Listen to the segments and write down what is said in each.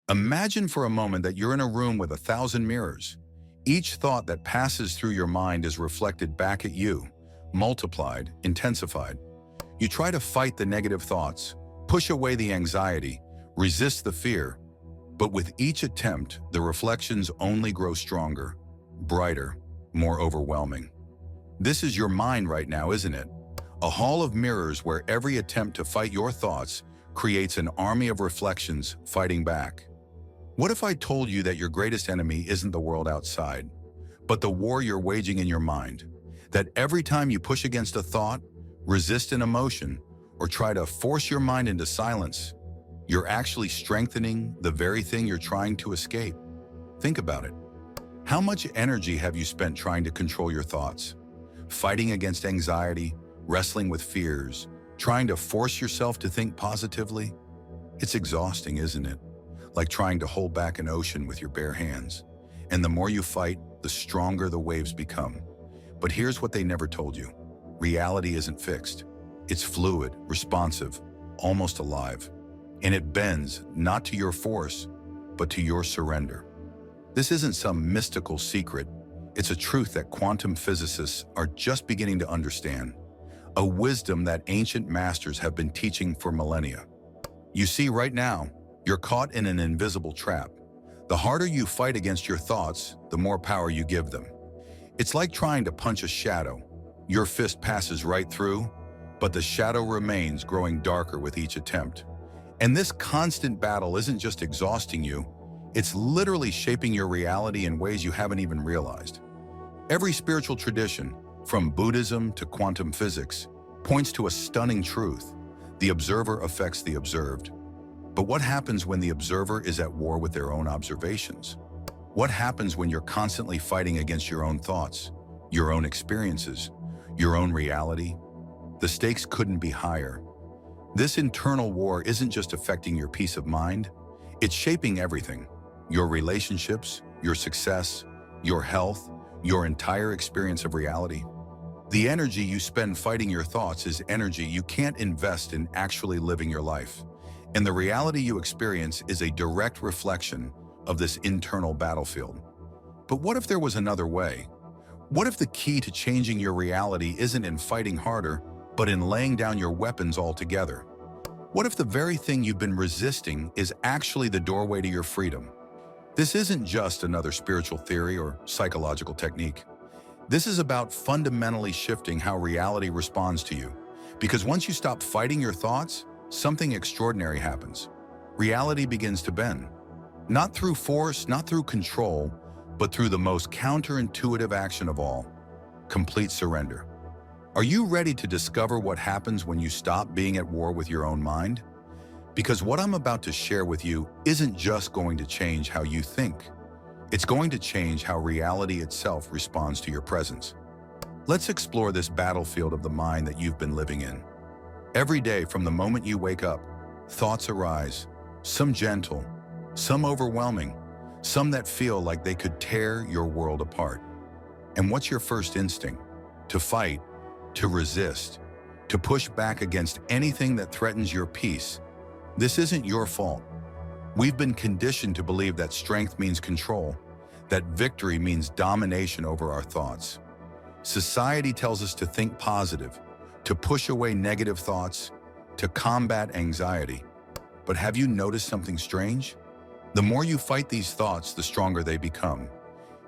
Imagine for a moment that you're in a room with 1,000 mirrors. Each thought that passes through your mind is reflected back at you, multiplied, intensified. You try to fight the negative thoughts, push away the anxiety, resist the fear, but with each attempt, the reflections only grow stronger, brighter, more overwhelming. This is your mind right now, isn't it? A hall of mirrors where every attempt to fight your thoughts creates an army of reflections fighting back. What if I told you that your greatest enemy isn't the world outside, but the war you're waging in your mind? That every time you push against a thought, resist an emotion, or try to force your mind into silence, you're actually strengthening the very thing you're trying to escape. Think about it. How much energy have you spent trying to control your thoughts? Fighting against anxiety, wrestling with fears, trying to force yourself to think positively? It's exhausting, isn't it? Like trying to hold back an ocean with your bare hands. And the more you fight, the stronger the waves become. But here's what they never told you. Reality isn't fixed. It's fluid, responsive, almost alive. And it bends not to your force, but to your surrender. This isn't some mystical secret. It's a truth that quantum physicists are just beginning to understand. A wisdom that ancient masters have been teaching for millennia. You see, right now, you're caught in an invisible trap. The harder you fight against your thoughts, the more power you give them. It's like trying to punch a shadow. Your fist passes right through, but the shadow remains, growing darker with each attempt. And this constant battle isn't just exhausting you, it's literally shaping your reality in ways you haven't even realized. Every spiritual tradition, from Buddhism to quantum physics, points to a stunning truth. The observer affects the observed. But what happens when the observer is at war with their own observations? What happens when you're constantly fighting against your own thoughts, your own experiences, your own reality? The stakes couldn't be higher. This internal war isn't just affecting your peace of mind, it's shaping everything. Your relationships, your success, your health, your entire experience of reality. The energy you spend fighting your thoughts is energy you can't invest in actually living your life. And the reality you experience is a direct reflection of this internal battlefield. But what if there was another way? What if the key to changing your reality isn't in fighting harder, but in laying down your weapons altogether? What if the very thing you've been resisting is actually the doorway to your freedom? This isn't just another spiritual theory or psychological technique. This is about fundamentally shifting how reality responds to you. Because once you stop fighting your thoughts, something extraordinary happens. Reality begins to bend. Not through force, not through control, but through the most counterintuitive action of all, complete surrender. Are you ready to discover what happens when you stop being at war with your own mind? Because what I'm about to share with you isn't just going to change how you think. It's going to change how reality itself responds to your presence. Let's explore this battlefield of the mind that you've been living in. Every day, from the moment you wake up, thoughts arise, some gentle, some overwhelming, some that feel like they could tear your world apart. And what's your first instinct? To fight, to resist, to push back against anything that threatens your peace. This isn't your fault. We've been conditioned to believe that strength means control, that victory means domination over our thoughts. Society tells us to think positive, to push away negative thoughts, to combat anxiety. But have you noticed something strange? The more you fight these thoughts, the stronger they become.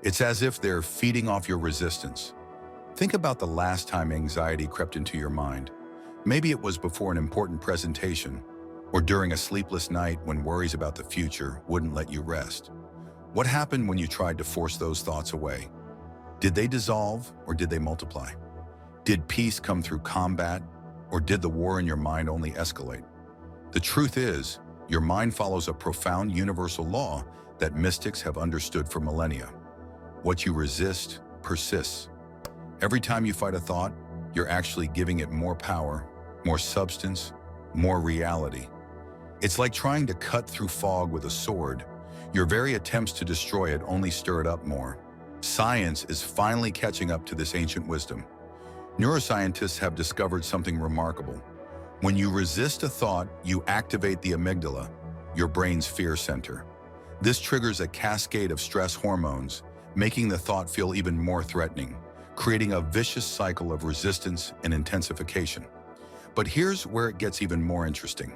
It's as if they're feeding off your resistance. Think about the last time anxiety crept into your mind. Maybe it was before an important presentation, or during a sleepless night when worries about the future wouldn't let you rest. What happened when you tried to force those thoughts away? Did they dissolve or did they multiply? Did peace come through combat, or did the war in your mind only escalate? The truth is, your mind follows a profound universal law that mystics have understood for millennia. What you resist persists. Every time you fight a thought, you're actually giving it more power, more substance, more reality. It's like trying to cut through fog with a sword. Your very attempts to destroy it only stir it up more. Science is finally catching up to this ancient wisdom. Neuroscientists have discovered something remarkable. When you resist a thought, you activate the amygdala, your brain's fear center. This triggers a cascade of stress hormones, making the thought feel even more threatening, creating a vicious cycle of resistance and intensification. But here's where it gets even more interesting.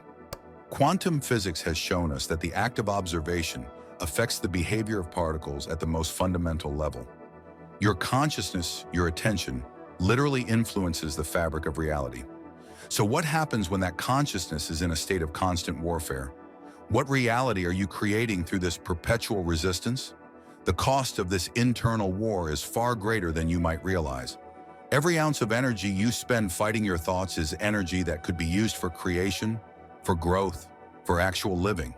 Quantum physics has shown us that the act of observation affects the behavior of particles at the most fundamental level. Your consciousness, your attention, literally influences the fabric of reality. So what happens when that consciousness is in a state of constant warfare? What reality are you creating through this perpetual resistance? The cost of this internal war is far greater than you might realize. Every ounce of energy you spend fighting your thoughts is energy that could be used for creation, for growth, for actual living.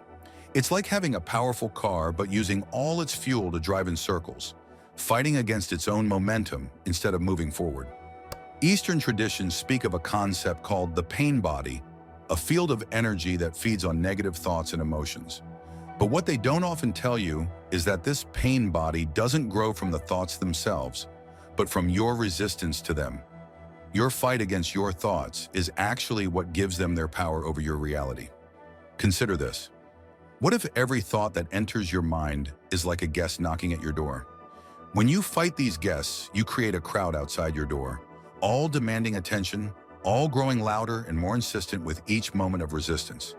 It's like having a powerful car but using all its fuel to drive in circles, fighting against its own momentum instead of moving forward. Eastern traditions speak of a concept called the pain body, a field of energy that feeds on negative thoughts and emotions. But what they don't often tell you is that this pain body doesn't grow from the thoughts themselves, but from your resistance to them. Your fight against your thoughts is actually what gives them their power over your reality. Consider this. What if every thought that enters your mind is like a guest knocking at your door? When you fight these guests, you create a crowd outside your door, all demanding attention, all growing louder and more insistent with each moment of resistance.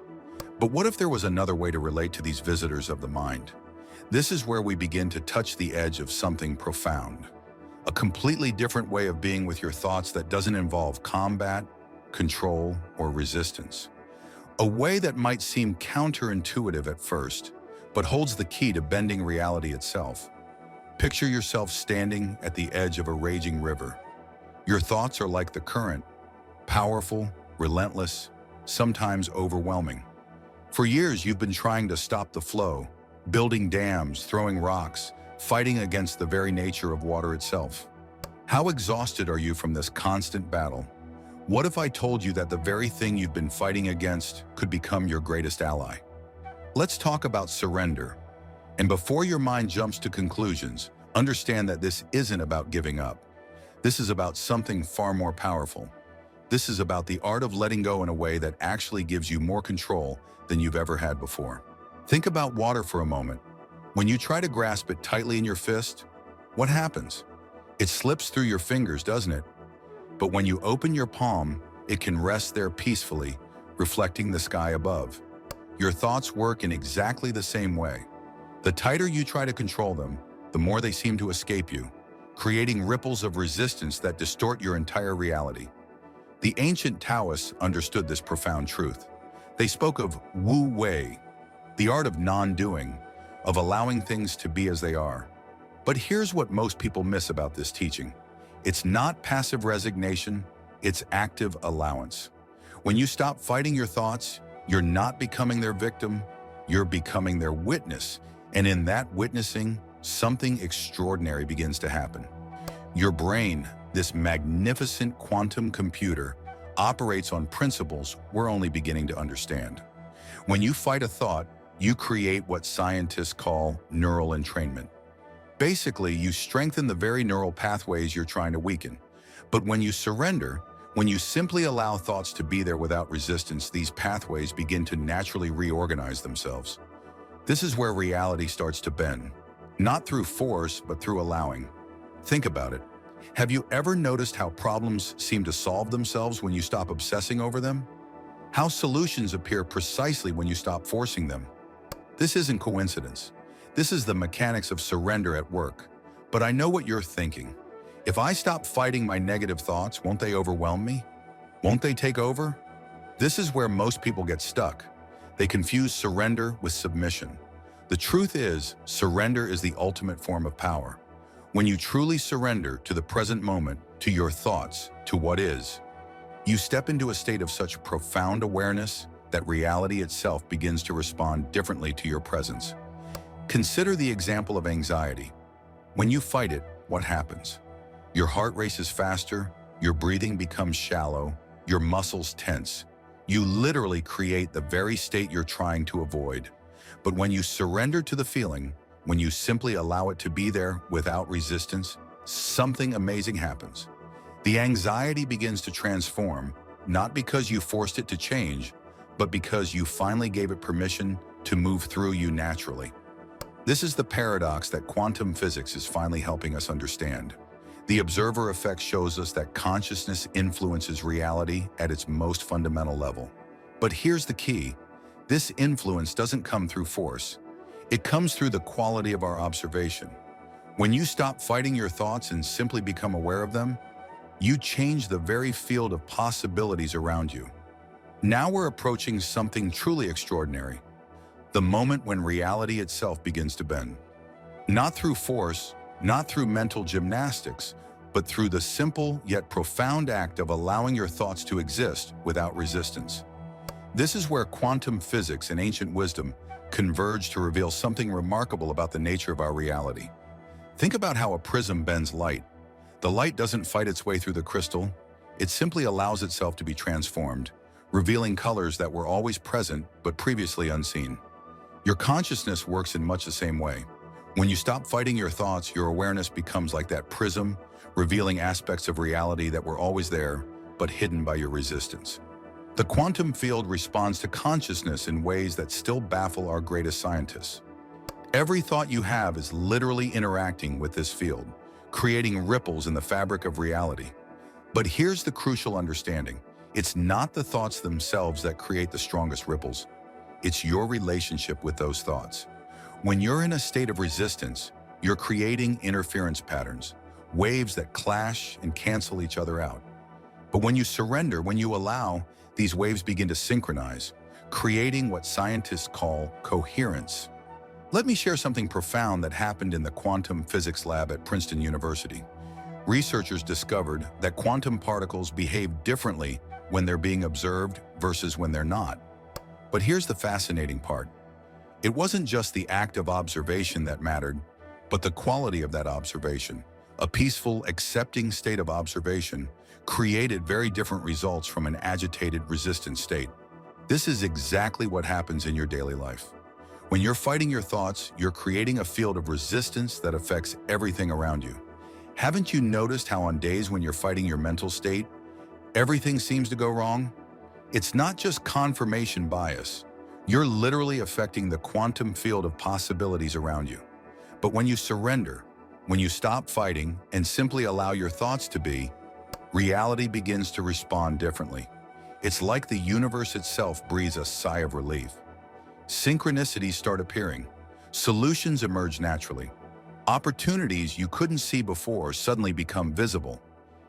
But what if there was another way to relate to these visitors of the mind? This is where we begin to touch the edge of something profound. A completely different way of being with your thoughts that doesn't involve combat, control, or resistance. A way that might seem counterintuitive at first, but holds the key to bending reality itself. Picture yourself standing at the edge of a raging river. Your thoughts are like the current, powerful, relentless, sometimes overwhelming. For years, you've been trying to stop the flow, building dams, throwing rocks, fighting against the very nature of water itself. How exhausted are you from this constant battle? What if I told you that the very thing you've been fighting against could become your greatest ally? Let's talk about surrender. And before your mind jumps to conclusions, understand that this isn't about giving up. This is about something far more powerful. This is about the art of letting go in a way that actually gives you more control than you've ever had before. Think about water for a moment. When you try to grasp it tightly in your fist, what happens? It slips through your fingers, doesn't it? But when you open your palm, it can rest there peacefully, reflecting the sky above. Your thoughts work in exactly the same way. The tighter you try to control them, the more they seem to escape you, creating ripples of resistance that distort your entire reality. The ancient Taoists understood this profound truth. They spoke of Wu Wei, the art of non-doing, of allowing things to be as they are. But here's what most people miss about this teaching. It's not passive resignation, it's active allowance. When you stop fighting your thoughts, you're not becoming their victim, you're becoming their witness. And in that witnessing, something extraordinary begins to happen. Your brain, this magnificent quantum computer, operates on principles we're only beginning to understand. When you fight a thought, you create what scientists call neural entrainment. Basically, you strengthen the very neural pathways you're trying to weaken. But when you surrender, when you simply allow thoughts to be there without resistance, these pathways begin to naturally reorganize themselves. This is where reality starts to bend, not through force, but through allowing. Think about it. Have you ever noticed how problems seem to solve themselves when you stop obsessing over them? How solutions appear precisely when you stop forcing them? This isn't coincidence. This is the mechanics of surrender at work. But I know what you're thinking. If I stop fighting my negative thoughts, won't they overwhelm me? Won't they take over? This is where most people get stuck. They confuse surrender with submission. The truth is, surrender is the ultimate form of power. When you truly surrender to the present moment, to your thoughts, to what is, you step into a state of such profound awareness that reality itself begins to respond differently to your presence. Consider the example of anxiety. When you fight it, what happens? Your heart races faster, your breathing becomes shallow, your muscles tense. You literally create the very state you're trying to avoid. But when you surrender to the feeling, when you simply allow it to be there without resistance, something amazing happens. The anxiety begins to transform, not because you forced it to change, but because you finally gave it permission to move through you naturally. This is the paradox that quantum physics is finally helping us understand. The observer effect shows us that consciousness influences reality at its most fundamental level. But here's the key. This influence doesn't come through force. It comes through the quality of our observation. When you stop fighting your thoughts and simply become aware of them, you change the very field of possibilities around you. Now we're approaching something truly extraordinary. The moment when reality itself begins to bend. Not through force, not through mental gymnastics, but through the simple yet profound act of allowing your thoughts to exist without resistance. This is where quantum physics and ancient wisdom converge to reveal something remarkable about the nature of our reality. Think about how a prism bends light. The light doesn't fight its way through the crystal. It simply allows itself to be transformed, revealing colors that were always present but previously unseen. Your consciousness works in much the same way. When you stop fighting your thoughts, your awareness becomes like that prism, revealing aspects of reality that were always there, but hidden by your resistance. The quantum field responds to consciousness in ways that still baffle our greatest scientists. Every thought you have is literally interacting with this field, creating ripples in the fabric of reality. But here's the crucial understanding. It's not the thoughts themselves that create the strongest ripples. It's your relationship with those thoughts. When you're in a state of resistance, you're creating interference patterns, waves that clash and cancel each other out. But when you surrender, when you allow, these waves begin to synchronize, creating what scientists call coherence. Let me share something profound that happened in the quantum physics lab at Princeton University. Researchers discovered that quantum particles behave differently when they're being observed versus when they're not. But here's the fascinating part. It wasn't just the act of observation that mattered, but the quality of that observation. A peaceful, accepting state of observation created very different results from an agitated, resistant state. This is exactly what happens in your daily life. When you're fighting your thoughts, you're creating a field of resistance that affects everything around you. Haven't you noticed how on days when you're fighting your mental state, everything seems to go wrong? It's not just confirmation bias. You're literally affecting the quantum field of possibilities around you. But when you surrender, when you stop fighting and simply allow your thoughts to be, reality begins to respond differently. It's like the universe itself breathes a sigh of relief. Synchronicities start appearing. Solutions emerge naturally. Opportunities you couldn't see before suddenly become visible.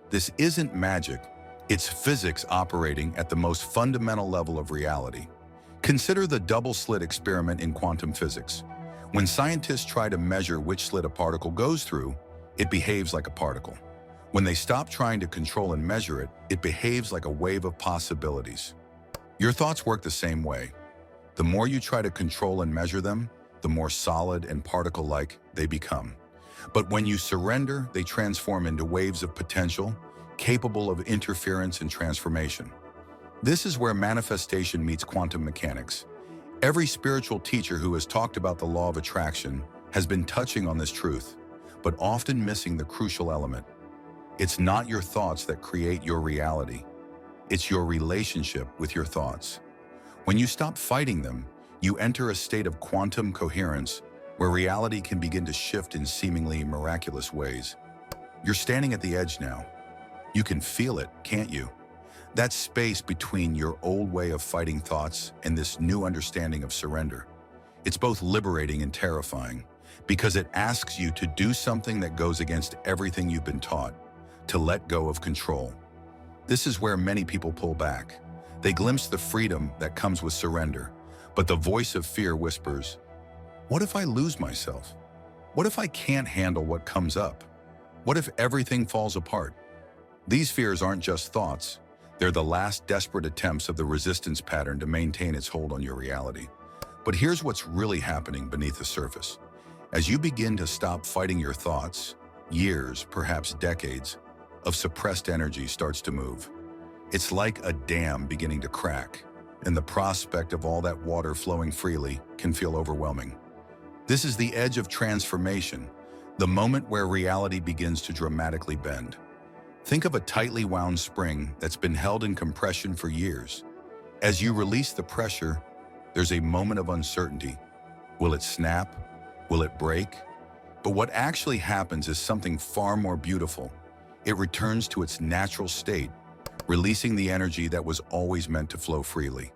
This isn't magic. It's physics operating at the most fundamental level of reality. Consider the double-slit experiment in quantum physics. When scientists try to measure which slit a particle goes through, it behaves like a particle. When they stop trying to control and measure it, it behaves like a wave of possibilities. Your thoughts work the same way. The more you try to control and measure them, the more solid and particle-like they become. But when you surrender, they transform into waves of potential, capable of interference and transformation. This is where manifestation meets quantum mechanics. Every spiritual teacher who has talked about the law of attraction has been touching on this truth, but often missing the crucial element. It's not your thoughts that create your reality. It's your relationship with your thoughts. When you stop fighting them, you enter a state of quantum coherence where reality can begin to shift in seemingly miraculous ways. You're standing at the edge now. You can feel it, can't you? That space between your old way of fighting thoughts and this new understanding of surrender. It's both liberating and terrifying because it asks you to do something that goes against everything you've been taught, to let go of control. This is where many people pull back. They glimpse the freedom that comes with surrender, but the voice of fear whispers, "What if I lose myself? What if I can't handle what comes up? What if everything falls apart?" These fears aren't just thoughts. They're the last desperate attempts of the resistance pattern to maintain its hold on your reality. But here's what's really happening beneath the surface. As you begin to stop fighting your thoughts, years, perhaps decades, of suppressed energy starts to move. It's like a dam beginning to crack, and the prospect of all that water flowing freely can feel overwhelming. This is the edge of transformation, the moment where reality begins to dramatically bend. Think of a tightly wound spring that's been held in compression for years. As you release the pressure, there's a moment of uncertainty. Will it snap? Will it break? But what actually happens is something far more beautiful. It returns to its natural state, releasing the energy that was always meant to flow freely.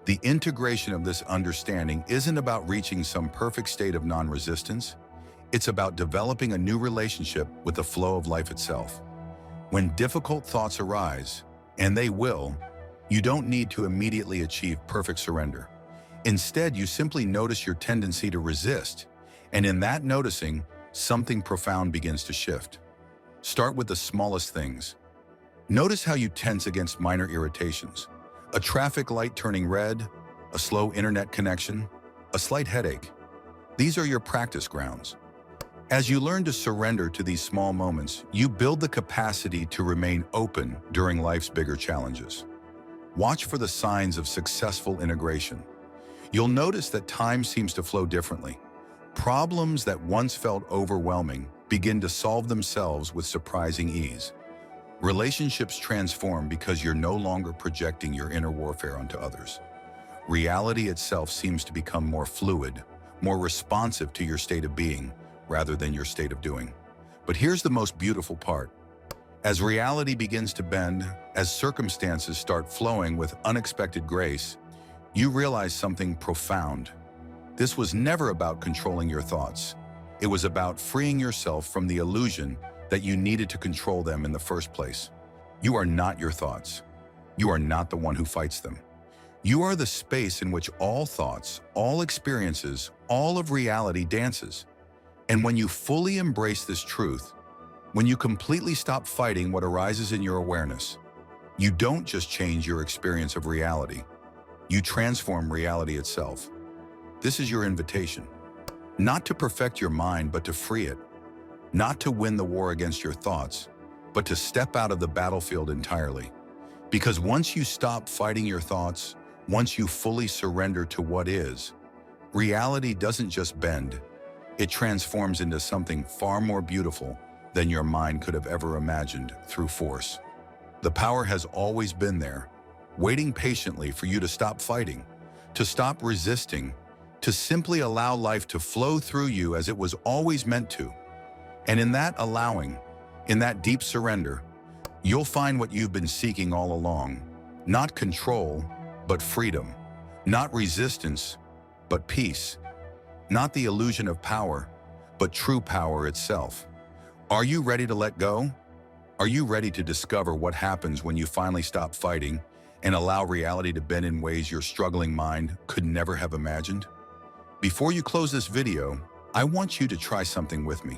The integration of this understanding isn't about reaching some perfect state of non-resistance. It's about developing a new relationship with the flow of life itself. When difficult thoughts arise, and they will, you don't need to immediately achieve perfect surrender. Instead, you simply notice your tendency to resist, and in that noticing, something profound begins to shift. Start with the smallest things. Notice how you tense against minor irritations. A traffic light turning red, a slow internet connection, a slight headache. These are your practice grounds. As you learn to surrender to these small moments, you build the capacity to remain open during life's bigger challenges. Watch for the signs of successful integration. You'll notice that time seems to flow differently. Problems that once felt overwhelming begin to solve themselves with surprising ease. Relationships transform because you're no longer projecting your inner warfare onto others. Reality itself seems to become more fluid, more responsive to your state of being, rather than your state of doing. But here's the most beautiful part. As reality begins to bend, as circumstances start flowing with unexpected grace, you realize something profound. This was never about controlling your thoughts. It was about freeing yourself from the illusion that you needed to control them in the first place. You are not your thoughts. You are not the one who fights them. You are the space in which all thoughts, all experiences, all of reality dances. And when you fully embrace this truth, when you completely stop fighting what arises in your awareness, you don't just change your experience of reality. You transform reality itself. This is your invitation. Not to perfect your mind, but to free it. Not to win the war against your thoughts, but to step out of the battlefield entirely. Because once you stop fighting your thoughts, once you fully surrender to what is, reality doesn't just bend. It transforms into something far more beautiful than your mind could have ever imagined through force. The power has always been there, waiting patiently for you to stop fighting, to stop resisting, to simply allow life to flow through you as it was always meant to. And in that allowing, in that deep surrender, you'll find what you've been seeking all along. Not control, but freedom. Not resistance, but peace. Not the illusion of power, but true power itself. Are you ready to let go? Are you ready to discover what happens when you finally stop fighting and allow reality to bend in ways your struggling mind could never have imagined? Before you close this video, I want you to try something with me.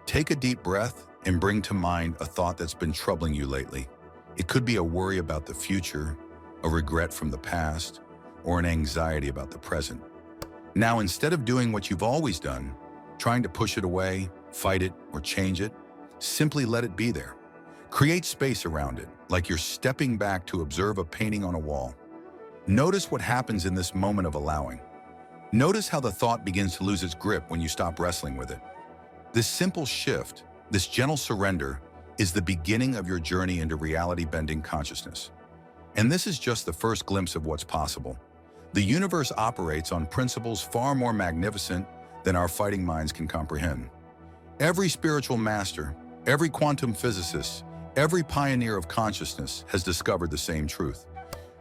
Take a deep breath and bring to mind a thought that's been troubling you lately. It could be a worry about the future, a regret from the past, or an anxiety about the present. Now, instead of doing what you've always done, trying to push it away, fight it, or change it, simply let it be there. Create space around it, like you're stepping back to observe a painting on a wall. Notice what happens in this moment of allowing. Notice how the thought begins to lose its grip when you stop wrestling with it. This simple shift, this gentle surrender, is the beginning of your journey into reality-bending consciousness. And this is just the first glimpse of what's possible. The universe operates on principles far more magnificent than our fighting minds can comprehend. Every spiritual master, every quantum physicist, every pioneer of consciousness has discovered the same truth.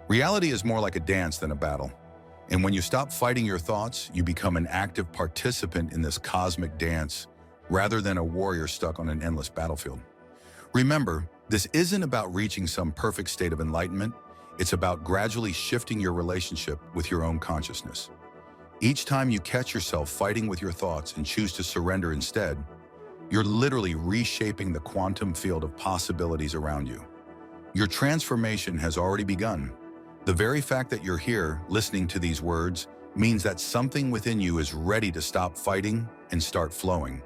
Reality is more like a dance than a battle. And when you stop fighting your thoughts, you become an active participant in this cosmic dance rather than a warrior stuck on an endless battlefield. Remember, this isn't about reaching some perfect state of enlightenment. It's about gradually shifting your relationship with your own consciousness. Each time you catch yourself fighting with your thoughts and choose to surrender instead, you're literally reshaping the quantum field of possibilities around you. Your transformation has already begun. The very fact that you're here listening to these words means that something within you is ready to stop fighting and start flowing.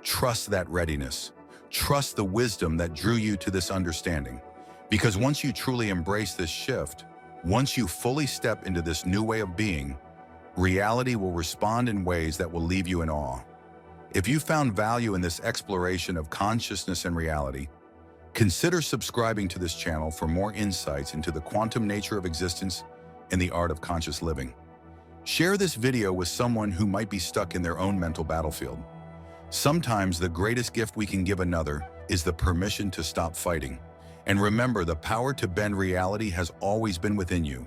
Trust that readiness. Trust the wisdom that drew you to this understanding. Because once you truly embrace this shift, once you fully step into this new way of being, reality will respond in ways that will leave you in awe. If you found value in this exploration of consciousness and reality, consider subscribing to this channel for more insights into the quantum nature of existence and the art of conscious living. Share this video with someone who might be stuck in their own mental battlefield. Sometimes the greatest gift we can give another is the permission to stop fighting. And remember, the power to bend reality has always been within you.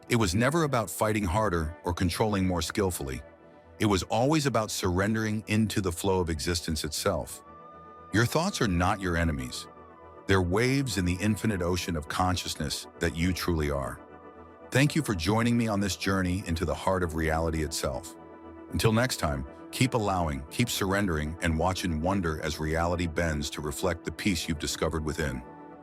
It was never about fighting harder or controlling more skillfully. It was always about surrendering into the flow of existence itself. Your thoughts are not your enemies. They're waves in the infinite ocean of consciousness that you truly are. Thank you for joining me on this journey into the heart of reality itself. Until next time, keep allowing, keep surrendering, and watch in wonder as reality bends to reflect the peace you've discovered within.